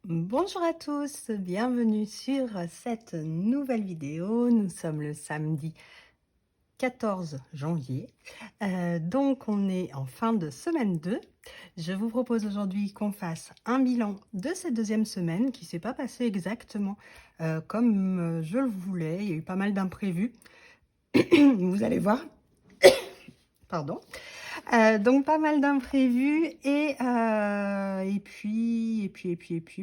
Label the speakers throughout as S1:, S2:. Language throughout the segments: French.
S1: Bonjour à tous, bienvenue sur cette nouvelle vidéo. Nous sommes le samedi 14 janvier. Donc on est en fin de semaine 2. Je vous propose aujourd'hui qu'on fasse un bilan de cette deuxième semaine qui s'est pas passée exactement comme je le voulais. Il y a eu pas mal d'imprévus. Vous allez voir. Pardon. Donc pas mal d'imprévus et puis,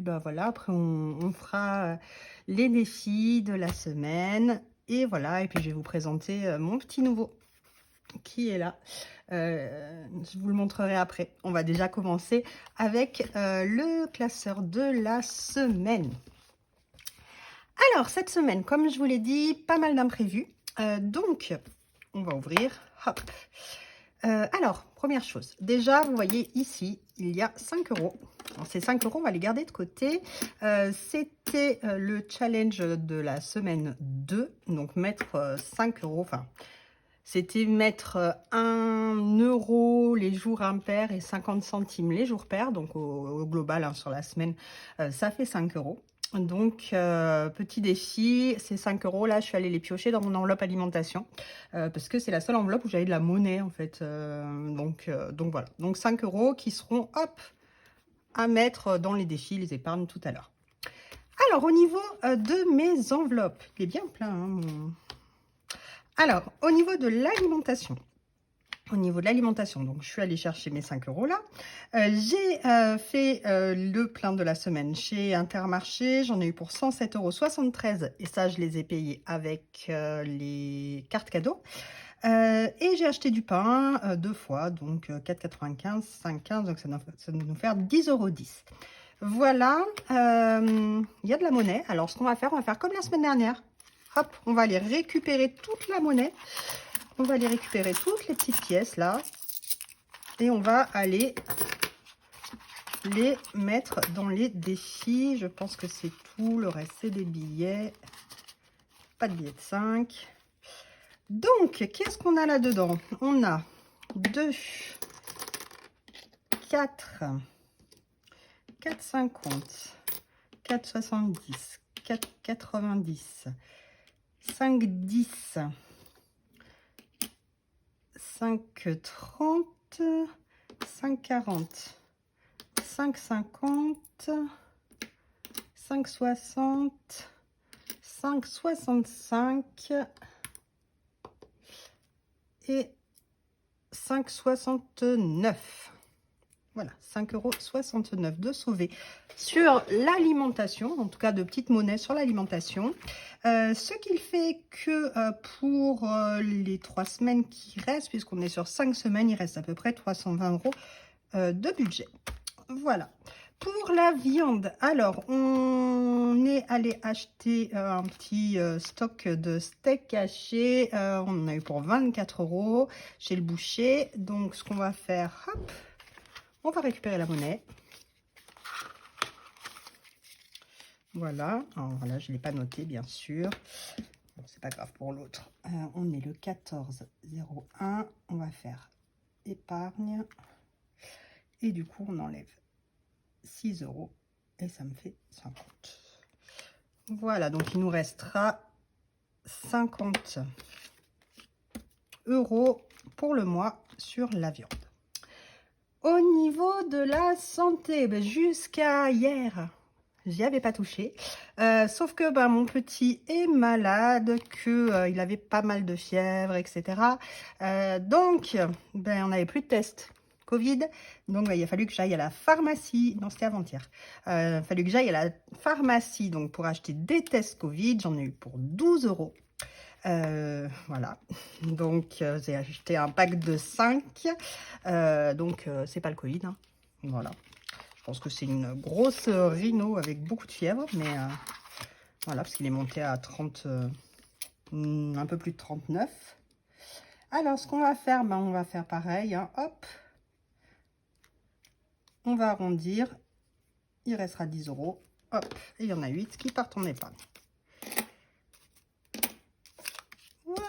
S1: bah voilà, après on fera les défis de la semaine et voilà, et puis je vais vous présenter mon petit nouveau qui est là. Je vous le montrerai après. On va déjà commencer avec le classeur de la semaine. Alors, cette semaine, comme je vous l'ai dit, pas mal d'imprévus. Donc, on va ouvrir. Hop. Alors, première chose, déjà, vous voyez ici, il y a 5 euros. Alors, ces 5 euros, on va les garder de côté. C'était le challenge de la semaine 2. Donc, mettre 5 euros, enfin, c'était mettre 1 euro les jours impairs et 50 centimes les jours pairs. Donc, au global, hein, sur la semaine, ça fait 5 euros. Donc, petit défi, ces 5 euros là, je suis allée les piocher dans mon enveloppe alimentation parce que c'est la seule enveloppe où j'avais de la monnaie en fait. Donc voilà. Donc 5 euros qui seront hop à mettre dans les défis, les épargnes tout à l'heure. Alors, au niveau de mes enveloppes, il est bien plein. Hein, Alors, au niveau de l'alimentation. Donc je suis allée chercher mes 5 euros là. J'ai fait le plein de la semaine chez Intermarché. J'en ai eu pour 107,73 € et ça, je les ai payés avec les cartes cadeaux. Et j'ai acheté du pain 2 fois, donc 4,95, 5,15, donc ça va nous faire 10,10 €. Voilà, il y a de la monnaie. Alors, ce qu'on va faire comme la semaine dernière. Hop, on va aller récupérer toute la monnaie. On va aller récupérer toutes les petites pièces là et on va aller les mettre dans les défis. Je pense que c'est tout. Le reste, c'est des billets. Pas de billets de 5. Donc, qu'est-ce qu'on a là-dedans? On a 2, 4, 4,50, 4,70, 4,90, 5,10, 5,30, 5,40, 5,50, 5,60, 5,65 et 5,69. Voilà, 5,69 € de sauver sur l'alimentation, en tout cas de petites monnaies sur l'alimentation. Ce qui fait que pour les 3 semaines qui restent, puisqu'on est sur 5 semaines, il reste à peu près 320 € de budget. Voilà. Pour la viande, alors on est allé acheter un petit stock de steak haché. On en a eu pour 24 € chez le boucher. Donc ce qu'on va faire, hop, on va récupérer la monnaie. Voilà. Alors voilà, je ne l'ai pas noté bien sûr. Bon, c'est pas grave pour l'autre. On est le 14,01. On va faire épargne. Et du coup, on enlève 6 € et ça me fait 50. Voilà, donc il nous restera 50 € pour le mois sur la viande. Au niveau de la santé, ben, jusqu'à hier, j'y avais pas touché. Sauf que ben, mon petit est malade, que il avait pas mal de fièvre, etc. Donc, ben, on n'avait plus de tests Covid. Donc, ben, il a fallu que j'aille à la pharmacie. Non, c'était avant-hier. Il a fallu que j'aille à la pharmacie donc, pour acheter des tests Covid. J'en ai eu pour 12 €. Voilà, donc j'ai acheté un pack de 5, donc c'est pas le Covid, hein. Voilà, je pense que c'est une grosse rhino avec beaucoup de fièvre, mais voilà, parce qu'il est monté à 30, un peu plus de 39. Alors, ce qu'on va faire, ben, on va faire pareil, hein, hop, on va arrondir, il restera 10 €, hop, et il y en a 8 qui partent en épargne.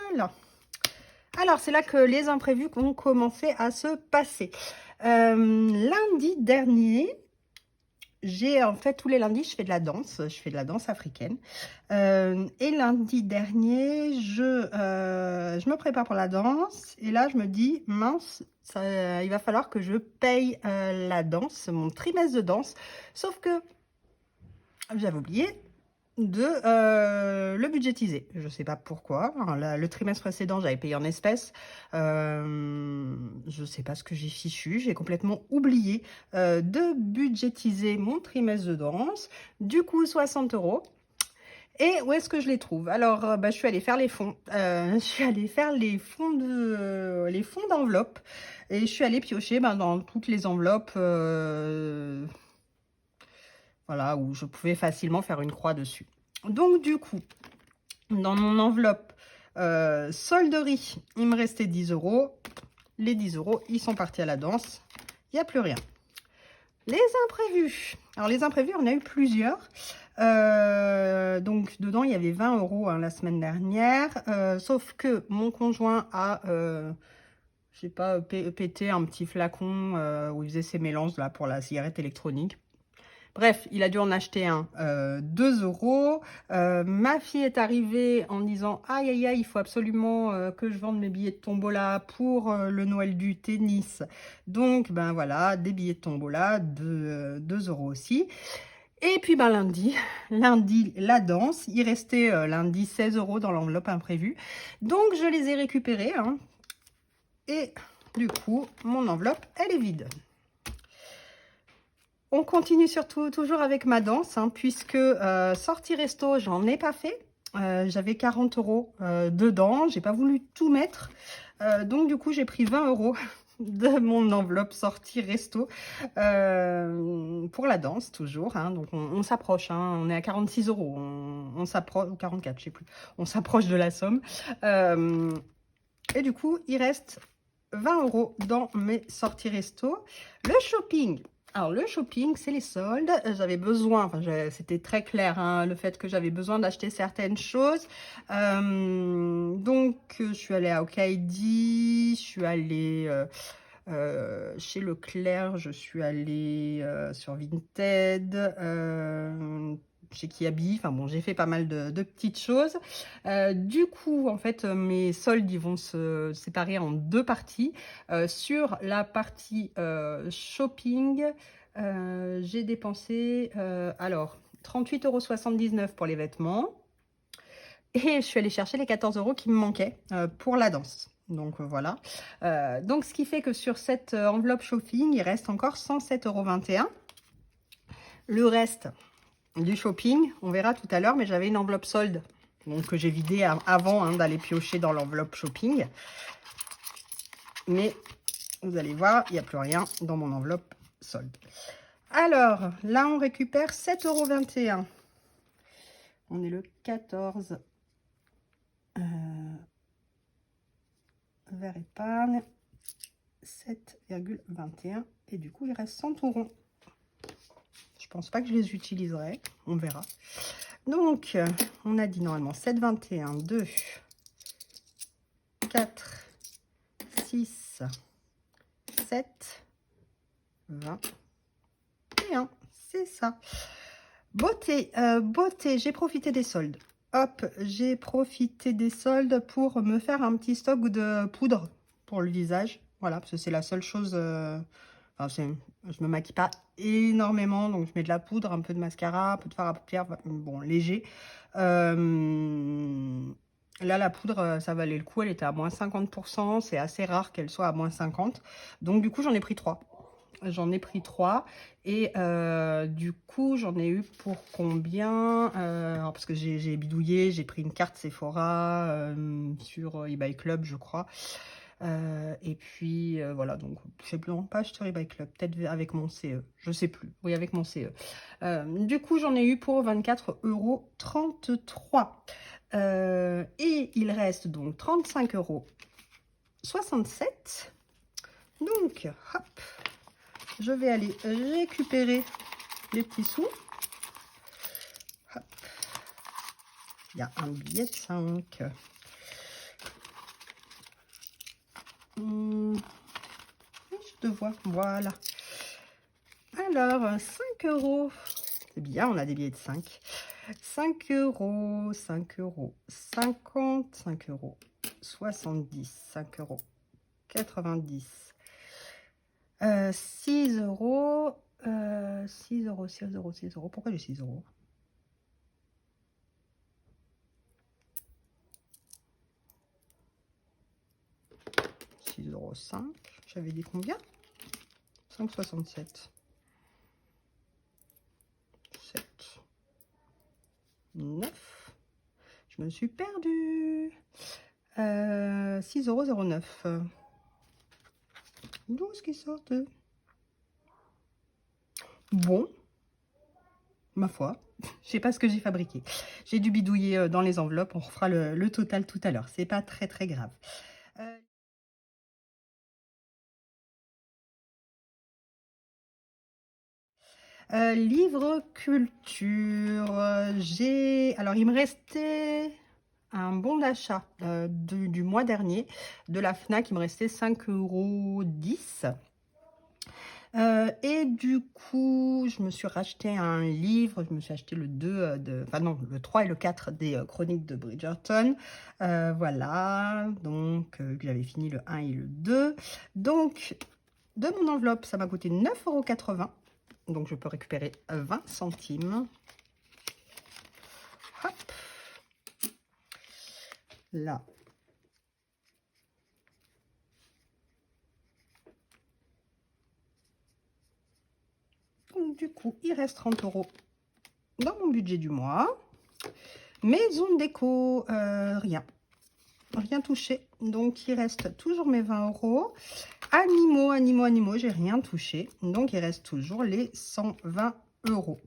S1: Voilà. Alors, c'est là que les imprévus ont commencé à se passer. Lundi dernier, j'ai en fait tous les lundis, je fais de la danse. Je fais de la danse africaine. Et lundi dernier, je me prépare pour la danse. Et là, je me dis, mince, il va falloir que je paye la danse, mon trimestre de danse. Sauf que j'avais oublié de le budgétiser. Je sais pas pourquoi. Alors, le trimestre précédent, j'avais payé en espèces. Je sais pas ce que j'ai fichu. J'ai complètement oublié de budgétiser mon trimestre de danse. Du coup, 60 €. Et où est-ce que je les trouve? Alors, bah, je suis allée faire les fonds. Je suis allée faire les fonds d'enveloppe. Et je suis allée piocher dans toutes les enveloppes. Voilà, où je pouvais facilement faire une croix dessus. Donc, du coup, dans mon enveloppe solderie, il me restait 10 €. Les 10 €, ils sont partis à la danse. Il n'y a plus rien. Les imprévus. Alors, les imprévus, on a eu plusieurs. Donc, dedans, il y avait 20 € hein, la semaine dernière. Sauf que mon conjoint a, je sais pas, pété un petit flacon où il faisait ses mélanges là, pour la cigarette électronique. Bref, il a dû en acheter un, 2 €. Ma fille est arrivée en disant: «Aïe, aïe, aïe, il faut absolument que je vende mes billets de tombola pour le Noël du tennis». Donc, ben voilà, des billets de tombola, 2 € aussi. Et puis, ben lundi, la danse. Il restait lundi 16 € dans l'enveloppe imprévue. Donc, je les ai récupérés. Hein, et du coup, mon enveloppe, elle est vide. On continue surtout toujours avec ma danse, hein, puisque sortie resto, j'en ai pas fait. J'avais 40 € dedans, j'ai pas voulu tout mettre. Donc du coup, j'ai pris 20 € de mon enveloppe sortie resto pour la danse, toujours. Hein, donc on s'approche, hein, on est à 46 €. On s'approche, ou 44, je sais plus. On s'approche de la somme. Et du coup, il reste 20 € dans mes sorties resto. Le shopping. Alors, le shopping, c'est les soldes. J'avais besoin, enfin, c'était très clair, hein, le fait que j'avais besoin d'acheter certaines choses. Donc, je suis allée à Okaidi, je suis allée chez Leclerc, je suis allée sur Vinted, chez Kiabi. Enfin bon, j'ai fait pas mal de petites choses. Du coup, en fait, mes soldes, ils vont se séparer en deux parties. Sur la partie shopping, j'ai dépensé alors 38,79 € pour les vêtements. Et je suis allée chercher les 14 € qui me manquaient pour la danse. Donc voilà. Donc ce qui fait que sur cette enveloppe shopping, il reste encore 107,21 €. Le reste du shopping, on verra tout à l'heure, mais j'avais une enveloppe solde. Donc que j'ai vidée avant hein, d'aller piocher dans l'enveloppe shopping. Mais vous allez voir, il n'y a plus rien dans mon enveloppe solde. Alors, là, on récupère 7,21 €. On est le 14 vers épargne, 7,21 € et du coup il reste 100 €. Je pense pas que je les utiliserai, on verra. Donc on a dit normalement 7,21, 2, 4, 6, 7, 20 et 1, c'est ça. Beauté, beauté, j'ai profité des soldes. Hop, j'ai profité des soldes pour me faire un petit stock de poudre pour le visage. Voilà, parce que c'est la seule chose... enfin, je me maquille pas énormément, donc je mets de la poudre, un peu de mascara, un peu de fard à paupières, bon, léger. Là, la poudre, ça valait le coup, elle était à moins 50%. C'est assez rare qu'elle soit à moins 50. Donc, du coup, j'en ai pris 3. J'en ai pris 3 et du coup j'en ai eu pour combien alors parce que j'ai bidouillé, j'ai pris une carte Sephora sur eBay Club je crois et puis voilà, donc je sais plus, non pas sur eBay Club, peut-être avec mon CE, je sais plus, oui avec mon CE. Du coup j'en ai eu pour 24,33 € et il reste donc 35,67 €. Donc hop, je vais aller récupérer les petits sous. Hop. Il y a un billet de 5. Je te vois, voilà. Alors, 5 €. C'est bien, on a des billets de 5. 5 €, 5 €, 50, 5 €, 70, 5 €, 90, 6 €, 6 €, 6 €, 6 €. Pourquoi j'ai 6 €? 6,5 €. J'avais dit combien? 5,67. 7, 9. Je me suis perdue. 6,09 €. D'où est-ce qu'ils sortent? Bon, ma foi, je sais pas ce que j'ai fabriqué. J'ai dû bidouiller dans les enveloppes. On refera le total tout à l'heure. C'est pas très très grave. Euh, livre culture. Alors, il me restait un bon d'achat du mois dernier de la Fnac. Il me restait 5,10 €. Et du coup, je me suis racheté un livre, je me suis acheté le 2 enfin non, le 3 et le 4 des Chroniques de Bridgerton. Voilà, donc j'avais fini le 1 et le 2. Donc, de mon enveloppe, ça m'a coûté 9,80 €. Donc, je peux récupérer 20 centimes. Hop, là. Donc, du coup, il reste 30 € dans mon budget du mois. Maison déco, rien. Rien touché. Donc, il reste toujours mes 20 €. Animaux, j'ai rien touché. Donc, il reste toujours les 120 €.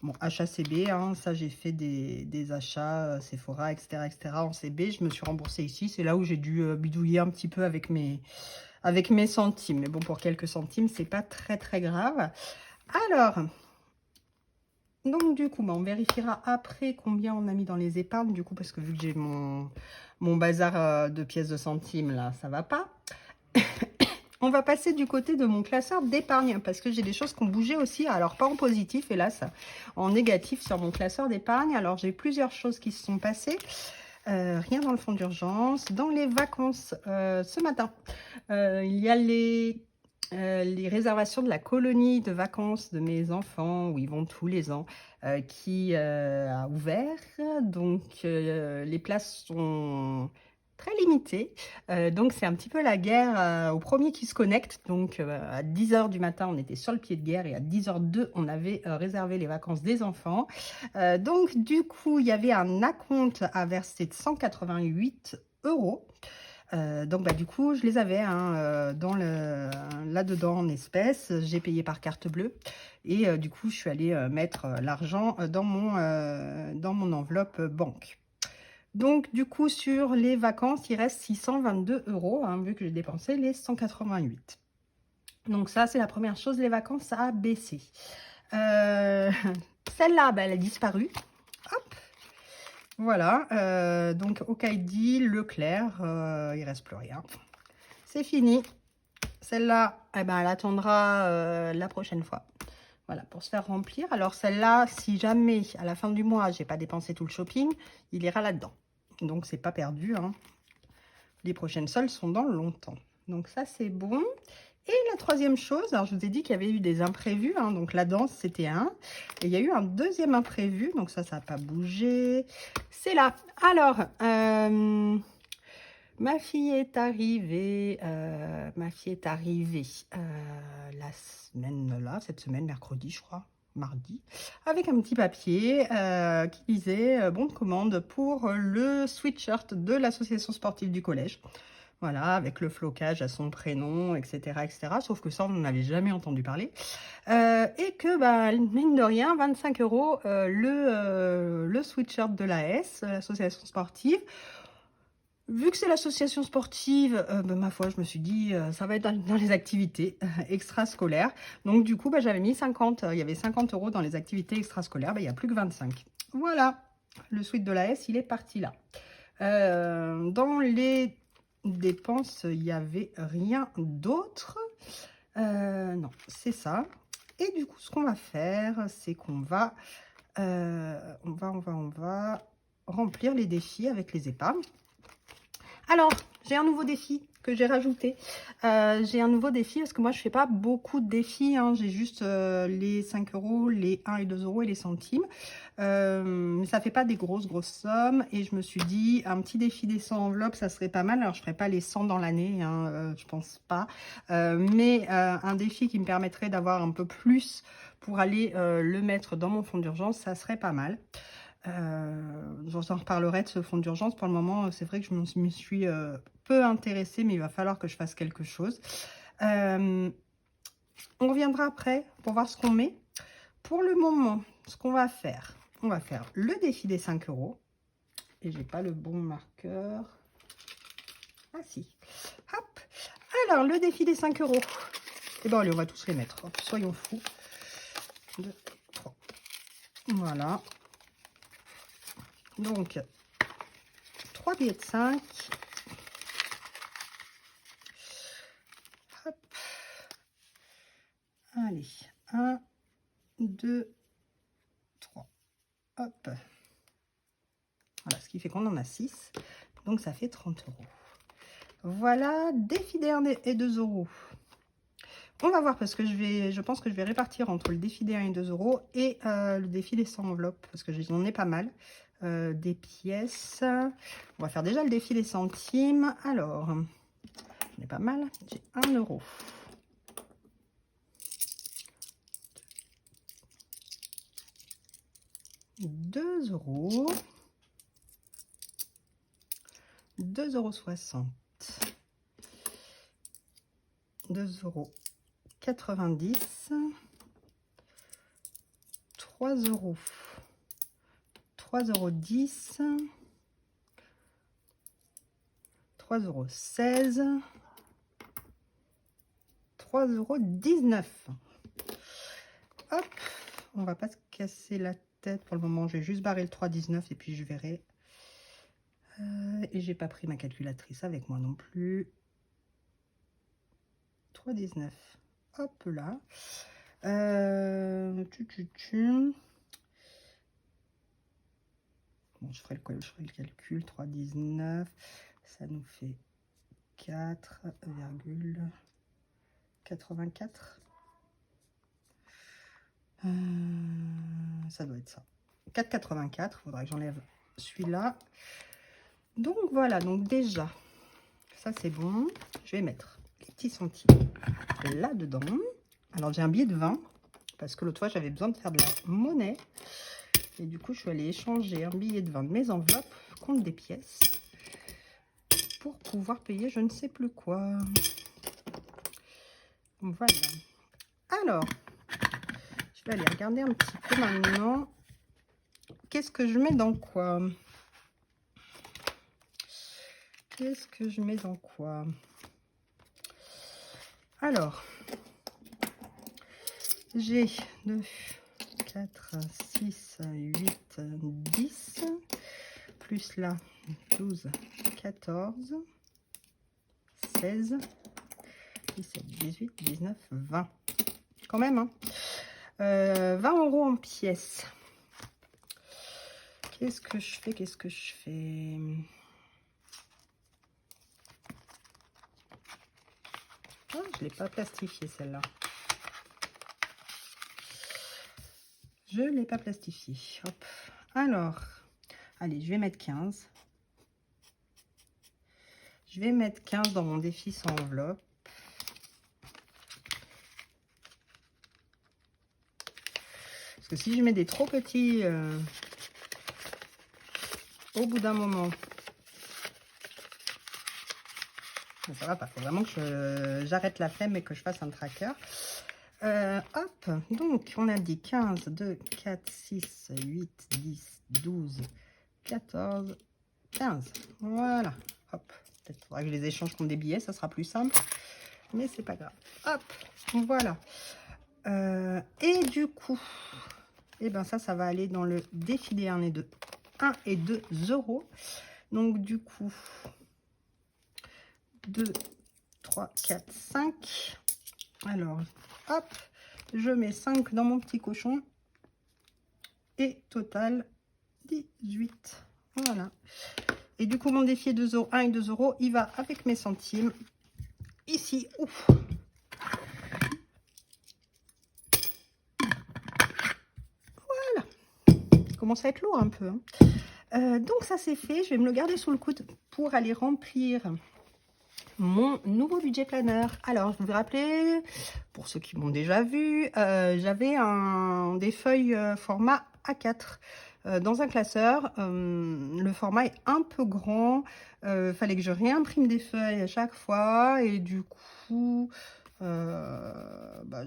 S1: Bon, achat CB, hein, ça, j'ai fait des achats Sephora, etc., en CB. Je me suis remboursée ici. C'est là où j'ai dû bidouiller un petit peu avec mes centimes. Mais bon, pour quelques centimes, c'est pas très, très grave. Alors, donc, du coup, on vérifiera après combien on a mis dans les épargnes, du coup, parce que vu que j'ai mon bazar de pièces de centimes, là, ça va pas. On va passer du côté de mon classeur d'épargne, parce que j'ai des choses qui ont bougé aussi, alors pas en positif, hélas, en négatif sur mon classeur d'épargne. Alors, j'ai plusieurs choses qui se sont passées. Rien dans le fonds d'urgence. Dans les vacances, ce matin, il y a les réservations de la colonie de vacances de mes enfants, où ils vont tous les ans, qui a ouvert. Donc, les places sont très limitées. Donc, c'est un petit peu la guerre au premier qui se connecte. Donc, à 10 h du matin, on était sur le pied de guerre et à 10 h 02, on avait réservé les vacances des enfants. Donc, du coup, il y avait un acompte à verser de 188 €. Donc, bah, du coup, je les avais hein, là-dedans en espèces. J'ai payé par carte bleue. Et du coup, je suis allée mettre l'argent dans mon enveloppe banque. Donc, du coup, sur les vacances, il reste 622 €, hein, vu que j'ai dépensé les 188. Donc, ça, c'est la première chose. Les vacances, ça a baissé. Celle-là, bah, elle a disparu. Hop. Voilà, donc Okaidi, Leclerc, il reste plus rien. C'est fini. Celle-là, eh ben, elle attendra la prochaine fois. Voilà, pour se faire remplir. Alors celle-là, si jamais à la fin du mois, j'ai pas dépensé tout le shopping, il ira là-dedans. Donc c'est pas perdu, hein. Les prochaines soldes sont dans longtemps. Donc ça, c'est bon. Et la troisième chose, alors je vous ai dit qu'il y avait eu des imprévus, hein, donc la danse c'était un, et il y a eu un deuxième imprévu, donc ça n'a pas bougé, c'est là. Alors, ma fille est arrivée, la semaine là, cette semaine, mercredi je crois, mardi, avec un petit papier qui disait bon de commande pour le sweatshirt de l'association sportive du collège. Voilà, avec le flocage à son prénom, etc., etc. Sauf que ça, on n'en avait jamais entendu parler. Et que, bah, mine de rien, 25 € le sweatshirt de l'AS, l'association sportive. Vu que c'est l'association sportive, bah, ma foi, je me suis dit, ça va être dans les activités extrascolaires. Donc, du coup, bah, j'avais mis 50. Il y avait 50 € dans les activités extrascolaires. Bah, il n'y a plus que 25. Voilà, le sweat de l'AS, il est parti là. Dans les dépenses, il n'y avait rien d'autre. Non, c'est ça. Et du coup, ce qu'on va faire, c'est qu'on va, on va remplir les défis avec les épargnes. Alors, j'ai un nouveau défi que j'ai rajouté. J'ai un nouveau défi parce que moi, je fais pas beaucoup de défis, hein. J'ai juste les 5 euros, les 1 et 2 euros et les centimes. Ça fait pas des grosses sommes. Et je me suis dit, un petit défi des 100 enveloppes, ça serait pas mal. Alors, je ferai pas les 100 dans l'année, hein, je pense pas. Mais un défi qui me permettrait d'avoir un peu plus pour aller le mettre dans mon fonds d'urgence, ça serait pas mal. J'en reparlerai de ce fonds d'urgence. Pour le moment, c'est vrai que je me suis peu intéressée, mais il va falloir que je fasse quelque chose. On reviendra après pour voir ce qu'on met. Pour le moment, ce qu'on va faire, on va faire le défi des 5 euros. Et j'ai pas le bon marqueur. Ah si. Hop. Alors, le défi des 5 euros. Et bon, allez, on va tous les mettre. Hop, soyons fous. 2, 3. Voilà. Donc, 3 billets de 5. Hop. Allez, 1, 2, 3. Hop. Voilà, ce qui fait qu'on en a 6. Donc, ça fait 30 euros. Voilà, défi des 1 et 2 euros. On va voir parce que je pense que je vais répartir entre le défi des 1 et 2 euros et le défi des 100 enveloppes parce que j'en ai pas mal. Des pièces. On va faire déjà le défi des centimes. Alors, j'en ai pas mal. J'ai 1 euro. 2 euros. 2,60 €. 2,90 €. 3 euros. 3,10 €. 3,16 €. 3,19 €. Hop, on va pas se casser la tête pour le moment. Je vais juste barrer le 3,19 € et puis je verrai. Et j'ai pas pris ma calculatrice avec moi non plus. 3,19 €. Hop là. Bon, je ferai le calcul. 3,19, ça nous fait 4,84. Ça doit être ça. 4,84. Il faudra que j'enlève celui-là. Donc voilà, donc déjà, ça c'est bon. Je vais mettre les petits centimes là-dedans. Alors j'ai un billet de 20 parce que l'autre fois j'avais besoin de faire de la monnaie. Et du coup je suis allée échanger un billet de 20 de mes enveloppes contre des pièces pour pouvoir payer je ne sais plus quoi. Voilà. Alors, je vais aller regarder un petit peu maintenant. Qu'est-ce que je mets dans quoi? Qu'est-ce que je mets dans quoi? Alors, j'ai 2, 4, 6, 8, 10, plus là, 12, 14, 16, 17, 18, 19, 20. Quand même, hein. 20 € en pièces. Qu'est-ce que je fais? Qu'est-ce que je fais? Oh, je ne l'ai pas plastifié celle-là. Je ne l'ai pas plastifié. Hop. Alors, allez, je vais mettre 15. Je vais mettre 15 dans mon défi sans enveloppe. Parce que si je mets des trop petits, au bout d'un moment, ça va pas. Il faut vraiment que j'arrête la flemme et que je fasse un tracker. Hop, donc on a dit 15, 2, 4, 6, 8, 10, 12, 14, 15. Voilà. Hop, peut-être faudra que je les échange contre des billets, ça sera plus simple. Mais c'est pas grave. Hop, voilà. Et du coup, et ben ça va aller dans le défi des 1 et 2 euros. Donc du coup, 2, 3, 4, 5. Alors, hop, Je mets 5 dans mon petit cochon. Et total 18. Voilà. Et du coup, mon défi est 2 euros, 1 et 2 euros. Il va avec mes centimes. Ici. Ouf. Voilà. Ça commence à être lourd un peu. Hein. Donc, ça c'est fait. Je vais me le garder sous le coude pour aller remplir mon nouveau budget planner. Alors, je vous rappelle, pour ceux qui m'ont déjà vu, j'avais des feuilles format A4 dans un classeur. Le format est un peu grand. Fallait que je réimprime des feuilles à chaque fois. Et du coup,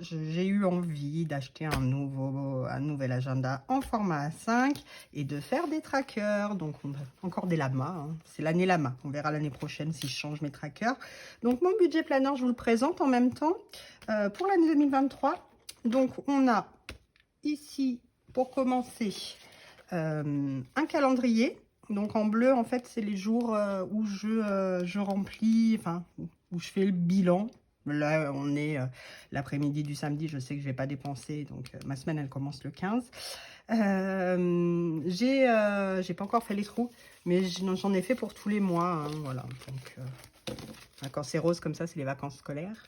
S1: j'ai eu envie d'acheter un nouvel agenda en format A5 et de faire des trackers. Donc, on a encore des lamas. Hein. C'est l'année lama. On verra l'année prochaine si je change mes trackers. Donc, mon budget planner, je vous le présente en même temps pour l'année 2023. Donc, on a ici, pour commencer, un calendrier. Donc, en bleu, en fait, c'est les jours où je remplis, enfin, où je fais le bilan. Là, on est l'après-midi du samedi, je sais que je ne vais pas dépenser, donc ma semaine, elle commence le 15. J'ai pas encore fait les trous, mais j'en ai fait pour tous les mois. Hein, voilà. Donc, quand c'est rose comme ça, c'est les vacances scolaires.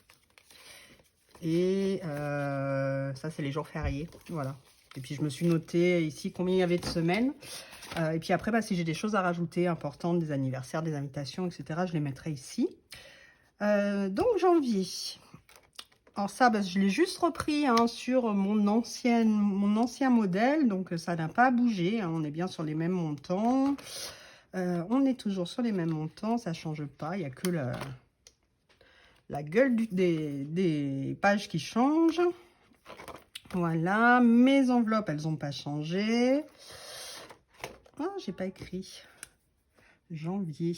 S1: Et ça, c'est les jours fériés. Voilà. Et puis, je me suis noté ici combien il y avait de semaines. Et puis après, si j'ai des choses à rajouter importantes, des anniversaires, des invitations, etc., je les mettrai ici. Donc, janvier. Alors ça, je l'ai juste repris hein, sur mon ancien modèle. Donc, ça n'a pas bougé. Hein, on est bien sur les mêmes montants. On est toujours sur les mêmes montants. Ça ne change pas. Il n'y a que la gueule des pages qui change. Voilà. Mes enveloppes, elles n'ont pas changé. Ah, j'ai pas écrit. Janvier.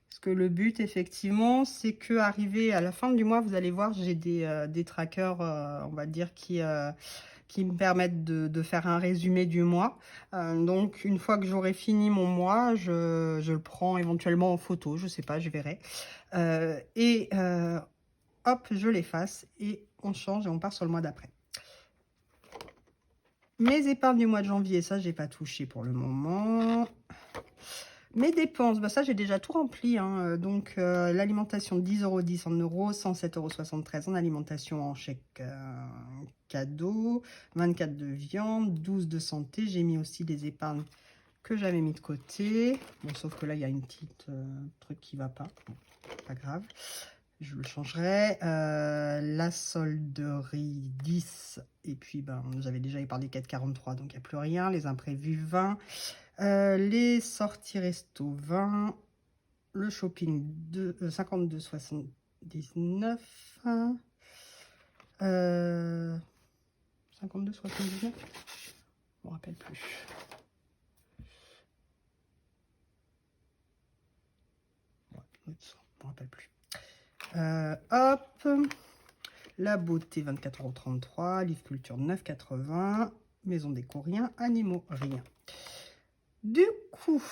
S1: Parce que le but, effectivement, c'est que arrivé à la fin du mois, vous allez voir, j'ai des trackers, on va dire, qui me permettent de faire un résumé du mois. Donc, une fois que j'aurai fini mon mois, je le prends éventuellement en photo, je sais pas, je verrai. Hop, je l'efface et on change et on part sur le mois d'après. Mes épargnes du mois de janvier, ça, j'ai pas touché pour le moment. Mes dépenses, ça j'ai déjà tout rempli. Hein. Donc l'alimentation 10,10 € en euros, 107,73 € en alimentation en chèque cadeau, 24 de viande, 12 de santé. J'ai mis aussi des épargnes que j'avais mis de côté. Bon, sauf que là il y a une petite truc qui va pas. Bon, pas grave. Je le changerai. La solderie 10. Et puis j'avais déjà épargné 4,43, donc il n'y a plus rien. Les imprévus 20. Les sorties resto 20, le shopping 52,79, 52,79, je me rappelle plus. Ouais, je me rappelle plus. Hop, la beauté 24,33 €, livre culture 9,80 €, maison déco rien, animaux rien. Du coup,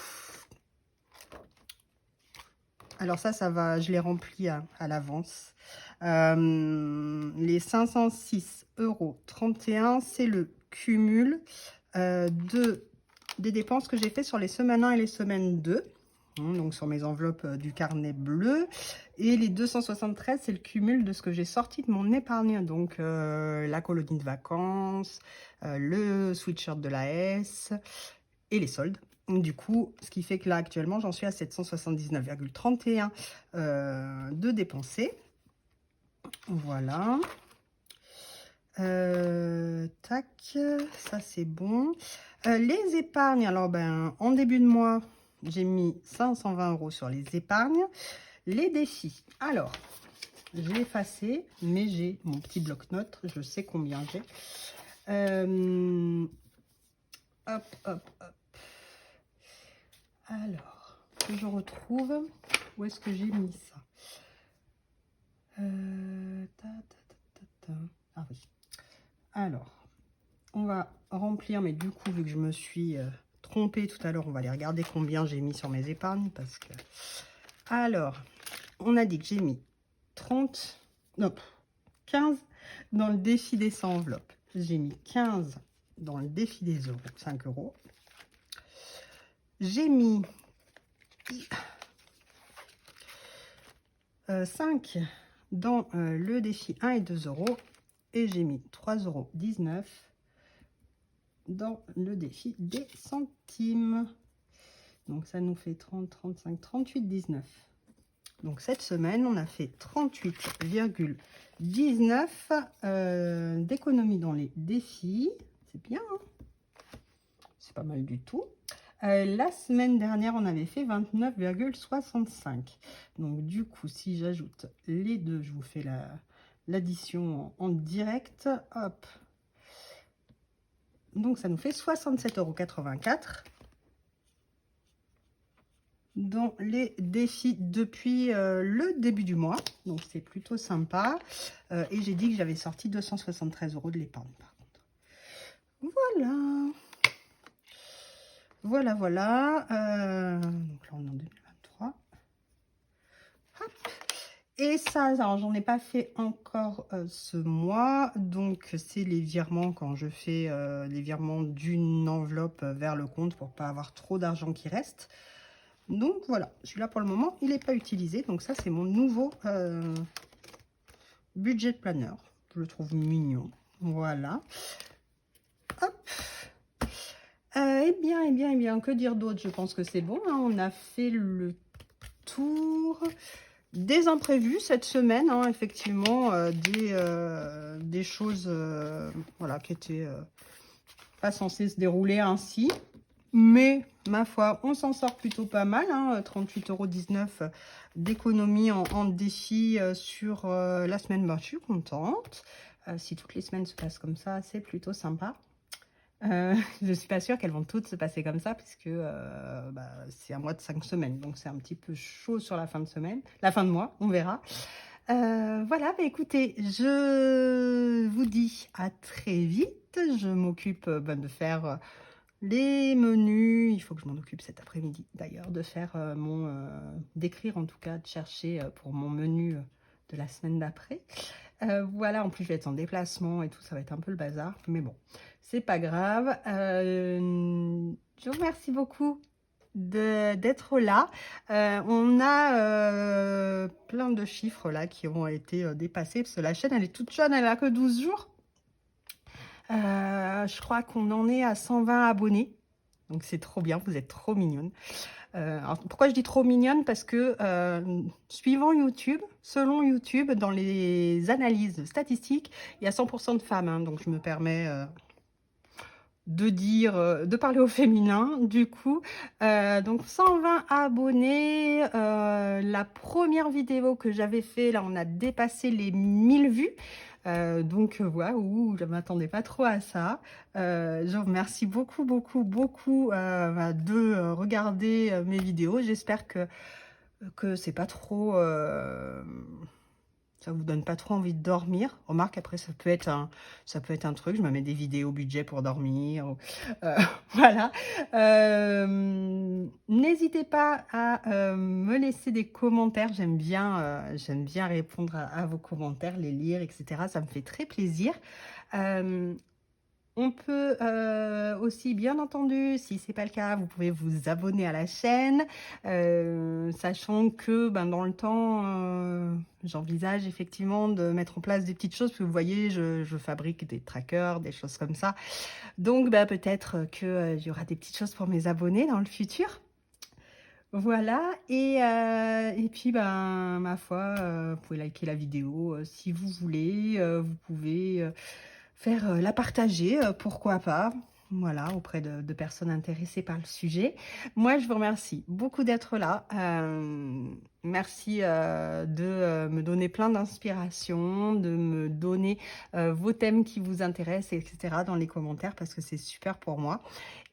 S1: alors ça va, je l'ai rempli à l'avance. Les 506,31 €, c'est le cumul des dépenses que j'ai fait sur les semaines 1 et les semaines 2. Donc sur mes enveloppes du carnet bleu. Et les 273, c'est le cumul de ce que j'ai sorti de mon épargne. Donc la colonie de vacances, le sweatshirt de la S et les soldes. Du coup, ce qui fait que là, actuellement, j'en suis à 779,31 de dépensés. Voilà. Tac, ça c'est bon. Les épargnes, alors en début de mois, j'ai mis 520 € sur les épargnes. Les défis, alors, j'ai effacé, mais j'ai mon petit bloc-notes, je sais combien j'ai. Hop, hop, hop. Alors, que je retrouve, où est-ce que j'ai mis ça? Ah oui. Alors, on va remplir, mais du coup, vu que je me suis trompée tout à l'heure, on va aller regarder combien j'ai mis sur mes épargnes, parce que... Alors, on a dit que j'ai mis 15 dans le défi des 100 enveloppes. J'ai mis 15 dans le défi des euros, 5 euros. J'ai mis 5 dans le défi 1 et 2 euros. Et j'ai mis 3,19 € dans le défi des centimes. Donc ça nous fait 30, 35, 38, 19. Donc cette semaine, on a fait 38,19 d'économie dans les défis. C'est bien, hein, c'est pas mal du tout. La semaine dernière, on avait fait 29,65. Donc du coup, si j'ajoute les deux, je vous fais l'addition en direct. Hop. Donc ça nous fait 67,84 € dans les défis depuis le début du mois. Donc c'est plutôt sympa. Et j'ai dit que j'avais sorti 273 € de l'épargne par contre. Voilà. Voilà, voilà. Donc là on est en 2023. Hop. Et ça, alors j'en ai pas fait encore ce mois. Donc c'est les virements quand je fais les virements d'une enveloppe vers le compte pour pas avoir trop d'argent qui reste. Donc voilà, celui-là pour le moment, il n'est pas utilisé. Donc ça, c'est mon nouveau budget planner. Je le trouve mignon. Voilà. Hop. Eh bien, que dire d'autre? Je pense que c'est bon, hein. On a fait le tour des imprévus cette semaine, hein, effectivement, des choses voilà, qui étaient pas censées se dérouler ainsi. Mais, ma foi, on s'en sort plutôt pas mal, hein, 38,19 € d'économie en défi sur la semaine. Bah, je suis contente. Si toutes les semaines se passent comme ça, c'est plutôt sympa. Je ne suis pas sûre qu'elles vont toutes se passer comme ça, puisque bah, c'est un mois de 5 semaines. Donc, c'est un petit peu chaud sur la fin de semaine, la fin de mois, on verra. Voilà, bah, écoutez, je vous dis à très vite. Je m'occupe de faire les menus. Il faut que je m'en occupe cet après-midi d'ailleurs, de faire d'écrire en tout cas, de chercher pour mon menu de la semaine d'après. Voilà, en plus je vais être en déplacement et tout, ça va être un peu le bazar, mais bon, c'est pas grave. Je vous remercie beaucoup d'être là. On a plein de chiffres là qui ont été dépassés, parce que la chaîne elle est toute jeune, elle a que 12 jours. Je crois qu'on en est à 120 abonnés. Donc c'est trop bien, vous êtes trop mignonne. Alors, pourquoi je dis trop mignonne? Parce que suivant YouTube, selon YouTube, dans les analyses statistiques, il y a 100% de femmes. Hein, donc je me permets de parler au féminin. Du coup, donc 120 abonnés. La première vidéo que j'avais fait, là on a dépassé les 1000 vues. Donc waouh, je ne m'attendais pas trop à ça. Je vous remercie beaucoup de regarder mes vidéos. J'espère que c'est pas trop ça vous donne pas trop envie de dormir. Remarque, après ça peut être un truc, je me mets des vidéos budget pour dormir. Voilà. N'hésitez pas à me laisser des commentaires. J'aime bien répondre à vos commentaires, les lire, etc. Ça me fait très plaisir. On peut aussi, bien entendu, si ce n'est pas le cas, vous pouvez vous abonner à la chaîne, sachant que dans le temps, j'envisage effectivement de mettre en place des petites choses, parce que vous voyez, je fabrique des trackers, des choses comme ça. Donc peut-être qu'il y aura des petites choses pour mes abonnés dans le futur. Voilà, et puis ma foi, vous pouvez liker la vidéo si vous voulez, vous pouvez faire la partager, pourquoi pas, voilà, auprès de personnes intéressées par le sujet. Moi, je vous remercie beaucoup d'être là. Merci de me donner plein d'inspiration, de me donner vos thèmes qui vous intéressent, etc. dans les commentaires, parce que c'est super pour moi.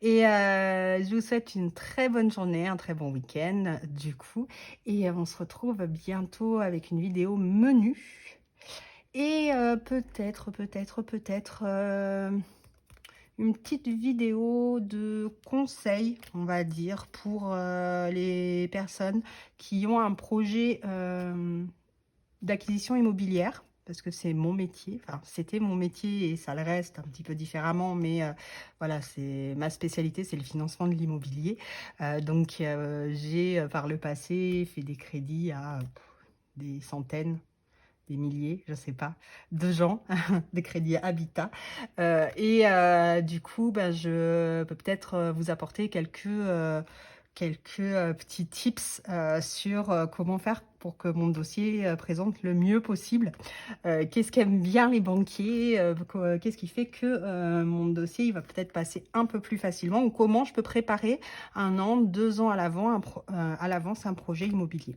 S1: Et je vous souhaite une très bonne journée, un très bon week-end, du coup. Et on se retrouve bientôt avec une vidéo menu. Et peut-être une petite vidéo de conseils, on va dire, pour les personnes qui ont un projet d'acquisition immobilière. parce que c'est mon métier. Enfin, c'était mon métier et ça le reste un petit peu différemment, mais voilà, c'est ma spécialité, c'est le financement de l'immobilier. Donc j'ai, par le passé, fait des crédits à des centaines, des milliers, je sais pas, de gens, des crédits habitat. Du coup, bah, je peux peut-être, vous apporter quelques, petits tips, sur, comment faire pour que mon dossier, présente le mieux possible. Qu'est-ce qu'aiment bien les banquiers? Qu'est-ce qui fait que, mon dossier, il va peut-être passer un peu plus facilement? Ou comment je peux préparer 1 an, 2 ans à l'avance un projet immobilier?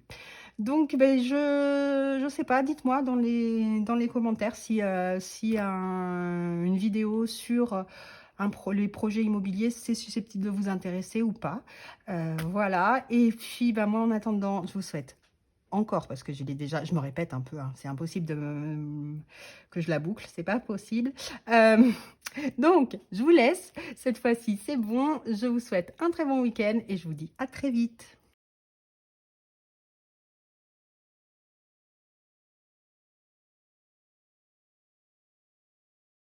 S1: Donc, beh, je sais pas, dites-moi dans les commentaires si une vidéo sur, les projets immobiliers, c'est susceptible de vous intéresser ou pas. Voilà, et puis, bah, moi, en attendant, je vous souhaite encore, parce que je me répète un peu, hein, c'est impossible que je la boucle, c'est pas possible. Hem, donc je vous laisse, cette fois-ci, c'est bon. Je vous souhaite un très bon week-end et je vous dis à très vite.